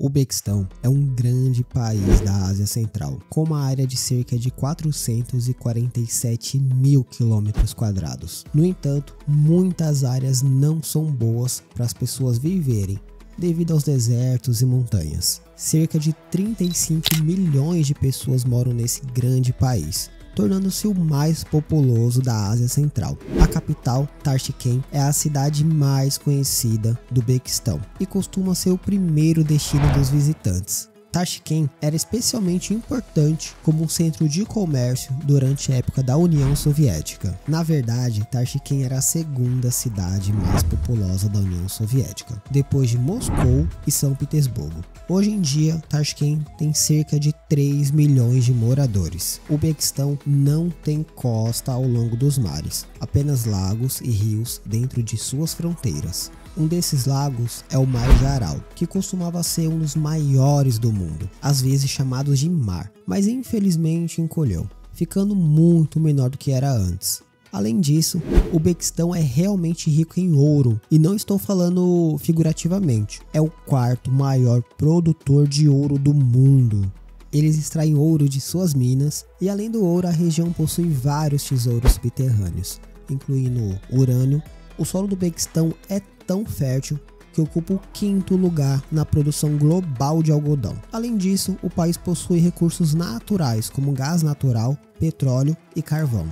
Uzbequistão é um grande país da Ásia Central, com uma área de cerca de 447 mil km². No entanto, muitas áreas não são boas para as pessoas viverem, devido aos desertos e montanhas. Cerca de 35 milhões de pessoas moram nesse grande país, tornando-se o mais populoso da Ásia Central. A capital, Tashkent, é a cidade mais conhecida do Uzbequistão e costuma ser o primeiro destino dos visitantes. Tashkent era especialmente importante como um centro de comércio durante a época da União Soviética. Na verdade, Tashkent era a segunda cidade mais populosa da União Soviética, depois de Moscou e São Petersburgo. Hoje em dia, Tashkent tem cerca de 3 milhões de moradores. O Uzbequistão não tem costa ao longo dos mares, apenas lagos e rios dentro de suas fronteiras. Um desses lagos é o Mar de Aral, que costumava ser um dos maiores do mundo, às vezes chamados de mar, mas infelizmente encolheu, ficando muito menor do que era antes. Além disso, o Uzbequistão é realmente rico em ouro, e não estou falando figurativamente, é o quarto maior produtor de ouro do mundo. Eles extraem ouro de suas minas, e além do ouro a região possui vários tesouros subterrâneos, incluindo urânio. O solo do Uzbequistão é tão fértil que ocupa o 5º lugar na produção global de algodão. Além disso, o país possui recursos naturais como gás natural, petróleo e carvão.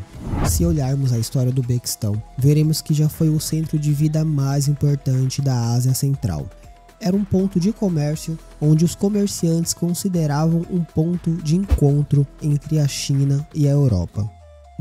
Se olharmos a história do Uzbequistão, veremos que já foi o centro de vida mais importante da Ásia Central. Era um ponto de comércio onde os comerciantes consideravam um ponto de encontro entre a China e a Europa.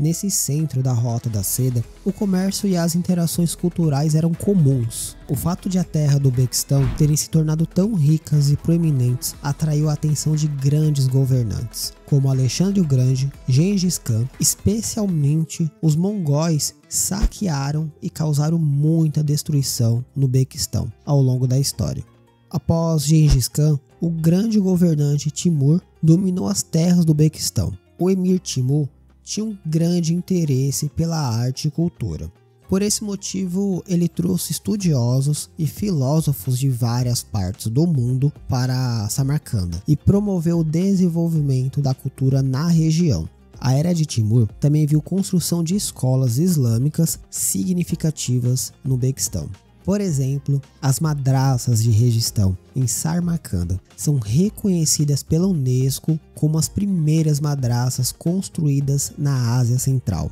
Nesse centro da Rota da Seda, o comércio e as interações culturais eram comuns. O fato de a terra do Uzbequistão terem se tornado tão ricas e proeminentes atraiu a atenção de grandes governantes, como Alexandre o Grande, Gengis Khan. Especialmente os mongóis saquearam e causaram muita destruição no Uzbequistão ao longo da história. Após Gengis Khan, o grande governante Timur dominou as terras do Uzbequistão. O emir Timur tinha um grande interesse pela arte e cultura. Por esse motivo, ele trouxe estudiosos e filósofos de várias partes do mundo para Samarcanda e promoveu o desenvolvimento da cultura na região. A era de Timur também viu construção de escolas islâmicas significativas no Uzbequistão. Por exemplo, as madraças de Registão, em Samarcanda, são reconhecidas pela Unesco como as primeiras madraças construídas na Ásia Central.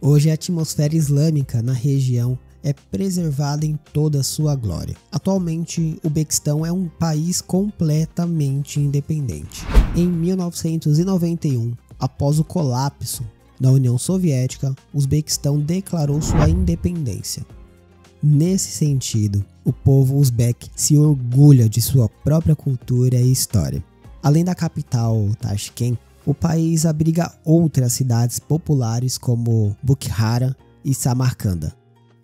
Hoje a atmosfera islâmica na região é preservada em toda a sua glória. Atualmente, o Uzbequistão é um país completamente independente. Em 1991, após o colapso da União Soviética, o Uzbequistão declarou sua independência. Nesse sentido, o povo uzbek se orgulha de sua própria cultura e história. Além da capital, Tashkent, o país abriga outras cidades populares como Bukhara e Samarcanda.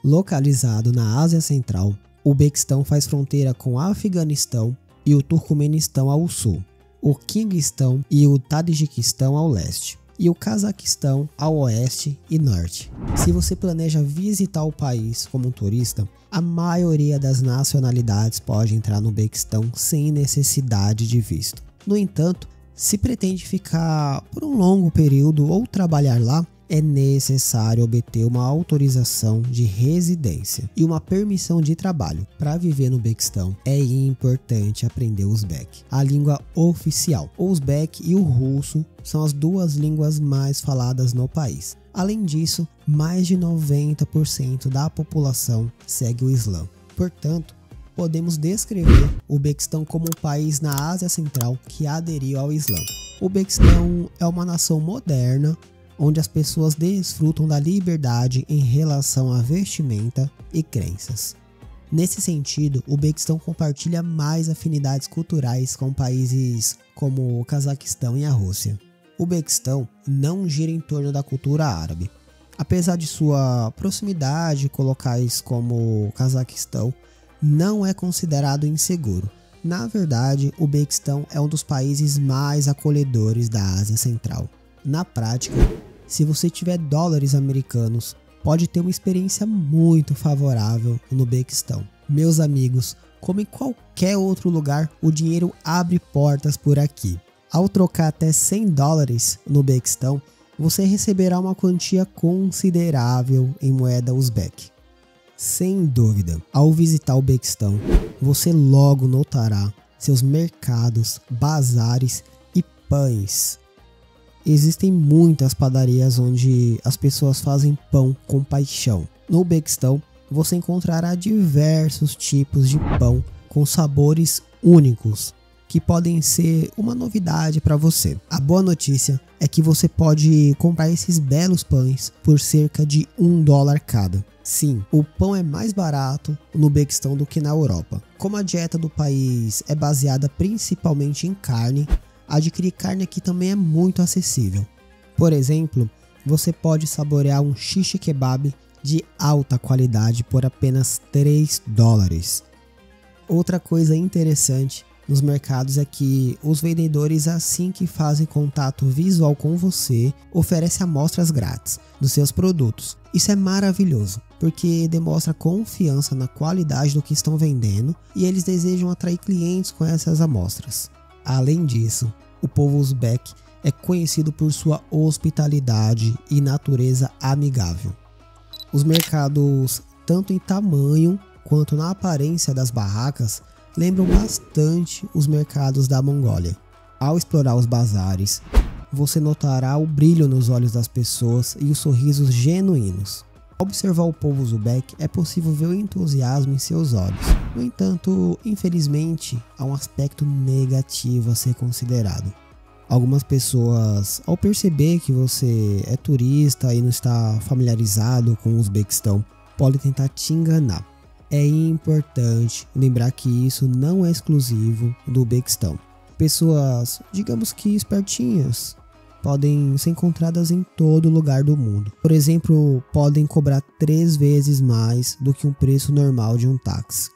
Localizado na Ásia Central, o Uzbequistão faz fronteira com o Afeganistão e o Turcomenistão ao sul, o Quirguistão e o Tajiquistão ao leste, e o Cazaquistão ao oeste e norte. Se você planeja visitar o país como um turista, a maioria das nacionalidades pode entrar no Uzbequistão sem necessidade de visto. No entanto, se pretende ficar por um longo período ou trabalhar lá, é necessário obter uma autorização de residência e uma permissão de trabalho. Para viver no Uzbequistão, é importante aprender o uzbek, a língua oficial. O uzbek e o russo são as duas línguas mais faladas no país. Além disso, mais de 90% da população segue o Islã. Portanto, podemos descrever o Uzbequistão como um país na Ásia Central que aderiu ao Islã. O Uzbequistão é uma nação moderna, onde as pessoas desfrutam da liberdade em relação à vestimenta e crenças. Nesse sentido, o Uzbequistão compartilha mais afinidades culturais com países como o Cazaquistão e a Rússia. O Uzbequistão não gira em torno da cultura árabe. Apesar de sua proximidade com locais como o Cazaquistão, não é considerado inseguro. Na verdade, o Uzbequistão é um dos países mais acolhedores da Ásia Central. Na prática, se você tiver dólares americanos, pode ter uma experiência muito favorável no Uzbequistão. Meus amigos, Como em qualquer outro lugar, o dinheiro abre portas por aqui. Ao trocar até $100 no Uzbequistão, você receberá uma quantia considerável em moeda uzbek. Sem dúvida, ao visitar o Uzbequistão, você logo notará seus mercados, bazares e pães. Existem muitas padarias onde as pessoas fazem pão com paixão. No Uzbequistão, você encontrará diversos tipos de pão com sabores únicos, que podem ser uma novidade para você. A boa notícia é que você pode comprar esses belos pães por cerca de $1 cada. Sim, o pão é mais barato no Uzbequistão do que na Europa. Como a dieta do país é baseada principalmente em carne, adquirir carne aqui também é muito acessível. Por exemplo, você pode saborear um shish kebab de alta qualidade por apenas $3. Outra coisa interessante nos mercados é que os vendedores, assim que fazem contato visual com você, oferecem amostras grátis dos seus produtos. Isso é maravilhoso, porque demonstra confiança na qualidade do que estão vendendo e eles desejam atrair clientes com essas amostras. Além disso, o povo uzbek é conhecido por sua hospitalidade e natureza amigável. Os mercados, tanto em tamanho quanto na aparência das barracas, lembram bastante os mercados da Mongólia. Ao explorar os bazares, você notará o brilho nos olhos das pessoas e os sorrisos genuínos. Ao observar o povo uzbek, é possível ver o entusiasmo em seus olhos. No entanto, infelizmente, há um aspecto negativo a ser considerado. Algumas pessoas, ao perceber que você é turista e não está familiarizado com o Uzbequistão, podem tentar te enganar. É importante lembrar que isso não é exclusivo do Uzbequistão. Pessoas, digamos que espertinhas, podem ser encontradas em todo lugar do mundo. Por exemplo, podem cobrar 3 vezes mais do que um preço normal de um táxi.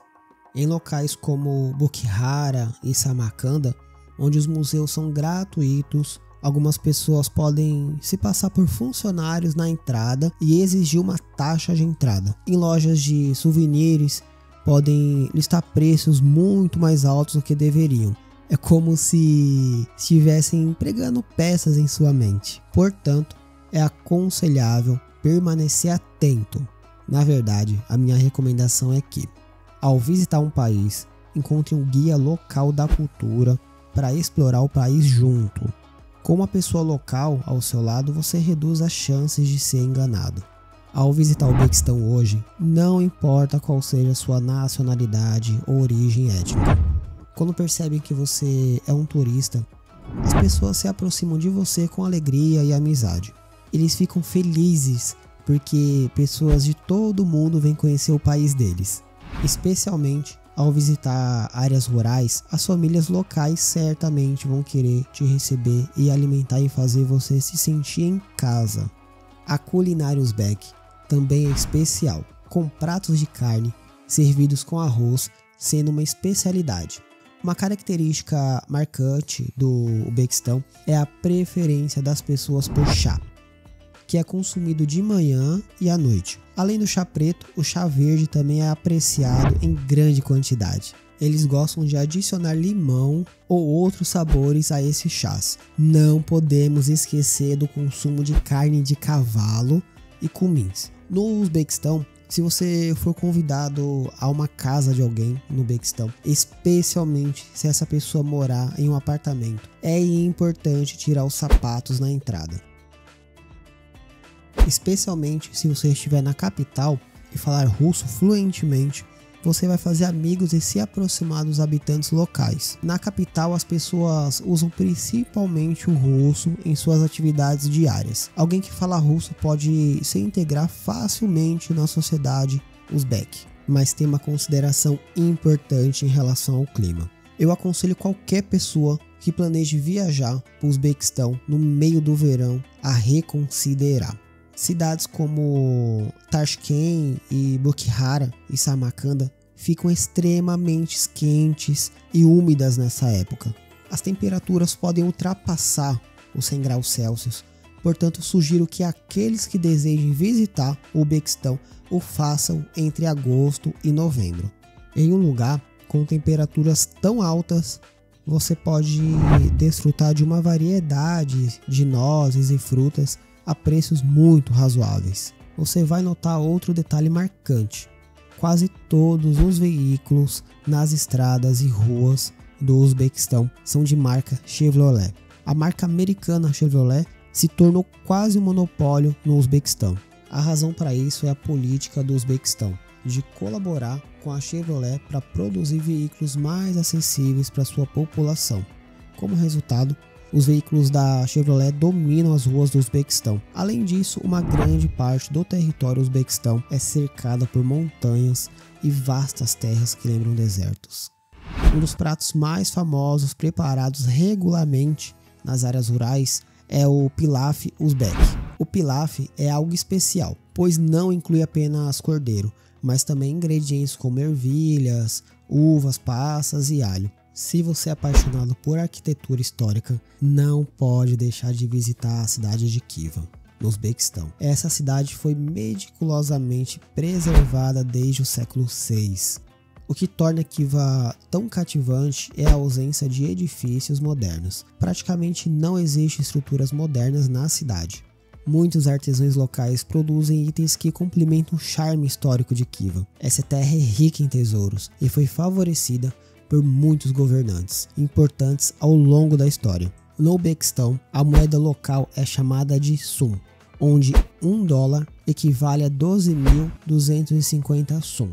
Em locais como Bukhara e Samarcanda, onde os museus são gratuitos, algumas pessoas podem se passar por funcionários na entrada e exigir uma taxa de entrada. Em lojas de souvenirs, podem listar preços muito mais altos do que deveriam. É como se estivessem pregando peças em sua mente. Portanto, é aconselhável permanecer atento. Na verdade, a minha recomendação é que, ao visitar um país, encontre um guia local da cultura para explorar o país junto. Com uma pessoa local ao seu lado, você reduz as chances de ser enganado. Ao visitar o Uzbequistão hoje, não importa qual seja a sua nacionalidade ou origem étnica. Quando percebem que você é um turista, as pessoas se aproximam de você com alegria e amizade. Eles ficam felizes porque pessoas de todo mundo vêm conhecer o país deles. Especialmente ao visitar áreas rurais, as famílias locais certamente vão querer te receber e alimentar e fazer você se sentir em casa. A culinária uzbek também é especial, com pratos de carne servidos com arroz sendo uma especialidade. Uma característica marcante do Uzbequistão é a preferência das pessoas por chá, que é consumido de manhã e à noite. Além do chá preto, o chá verde também é apreciado em grande quantidade. Eles gostam de adicionar limão ou outros sabores a esses chás. Não podemos esquecer do consumo de carne de cavalo e cumins. No Uzbequistão, se você for convidado a uma casa de alguém no Uzbequistão, especialmente se essa pessoa morar em um apartamento, é importante tirar os sapatos na entrada. Especialmente se você estiver na capital e falar russo fluentemente, você vai fazer amigos e se aproximar dos habitantes locais. Na capital, as pessoas usam principalmente o russo em suas atividades diárias. Alguém que fala russo pode se integrar facilmente na sociedade uzbek, mas tem uma consideração importante em relação ao clima. Eu aconselho qualquer pessoa que planeje viajar para o Uzbequistão no meio do verão a reconsiderar. Cidades como Tashkent e Bukhara e Samarcanda ficam extremamente quentes e úmidas nessa época. As temperaturas podem ultrapassar os 100 graus Celsius, portanto sugiro que aqueles que desejem visitar o Uzbequistão o façam entre agosto e novembro. Em um lugar com temperaturas tão altas, você pode desfrutar de uma variedade de nozes e frutas a preços muito razoáveis. Você vai notar outro detalhe marcante: quase todos os veículos nas estradas e ruas do Uzbequistão são de marca Chevrolet. A marca americana Chevrolet se tornou quase um monopólio no Uzbequistão. A razão para isso é a política do Uzbequistão de colaborar com a Chevrolet para produzir veículos mais acessíveis para sua população. Como resultado, os veículos da Chevrolet dominam as ruas do Uzbequistão. Além disso, uma grande parte do território uzbequistão é cercada por montanhas e vastas terras que lembram desertos. Um dos pratos mais famosos preparados regularmente nas áreas rurais é o pilaf uzbek. O pilaf é algo especial, pois não inclui apenas cordeiro, mas também ingredientes como ervilhas, uvas, passas e alho. Se você é apaixonado por arquitetura histórica, não pode deixar de visitar a cidade de Khiva, no Uzbequistão. Essa cidade foi meticulosamente preservada desde o século VI. O que torna Khiva tão cativante é a ausência de edifícios modernos. Praticamente não existem estruturas modernas na cidade. Muitos artesãos locais produzem itens que complementam o charme histórico de Khiva. Essa terra é rica em tesouros e foi favorecida por muitos governantes importantes ao longo da história. No Uzbequistão, a moeda local é chamada de sum, onde $1 equivale a 12.250 sum.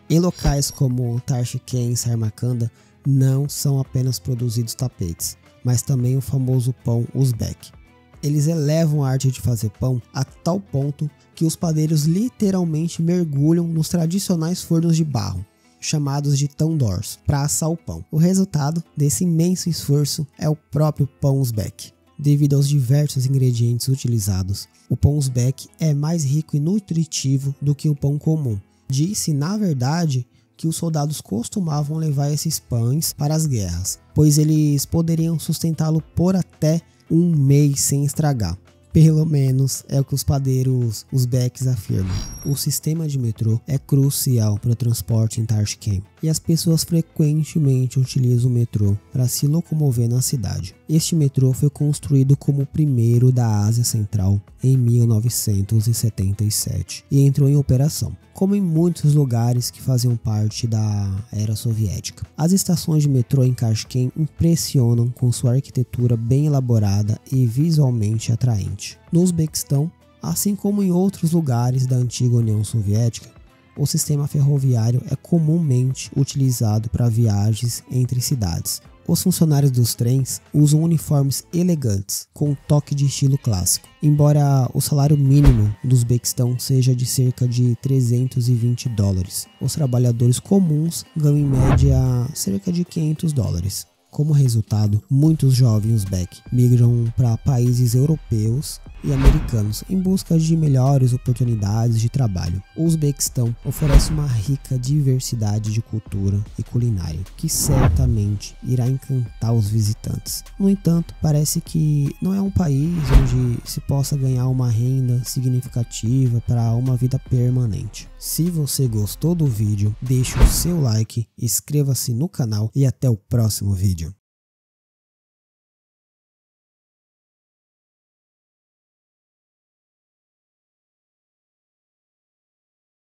Em locais como Tashkent e Samarcanda, não são apenas produzidos tapetes, mas também o famoso pão uzbek. Eles elevam a arte de fazer pão a tal ponto que os padeiros literalmente mergulham nos tradicionais fornos de barro, chamados de tandors, para assar o pão. O resultado desse imenso esforço é o próprio pão uzbek. Devido aos diversos ingredientes utilizados, o pão uzbek é mais rico e nutritivo do que o pão comum. Disse, na verdade, que os soldados costumavam levar esses pães para as guerras, pois eles poderiam sustentá-lo por até um mês sem estragar. Pelo menos é o que os padeiros uzbeques afirmam. O sistema de metrô é crucial para o transporte em Tashkent e as pessoas frequentemente utilizam o metrô para se locomover na cidade. Este metrô foi construído como o primeiro da Ásia Central em 1977 e entrou em operação, como em muitos lugares que faziam parte da era soviética. As estações de metrô em Tashkent impressionam com sua arquitetura bem elaborada e visualmente atraente. No Uzbequistão, assim como em outros lugares da antiga União Soviética, o sistema ferroviário é comumente utilizado para viagens entre cidades. Os funcionários dos trens usam uniformes elegantes, com um toque de estilo clássico. Embora o salário mínimo do Uzbequistão seja de cerca de $320, os trabalhadores comuns ganham em média cerca de $500. Como resultado, muitos jovens uzbek migram para países europeus e americanos em busca de melhores oportunidades de trabalho. O Uzbequistão oferece uma rica diversidade de cultura e culinária que certamente irá encantar os visitantes. No entanto, parece que não é um país onde se possa ganhar uma renda significativa para uma vida permanente. Se você gostou do vídeo, deixe o seu like, inscreva-se no canal e até o próximo vídeo.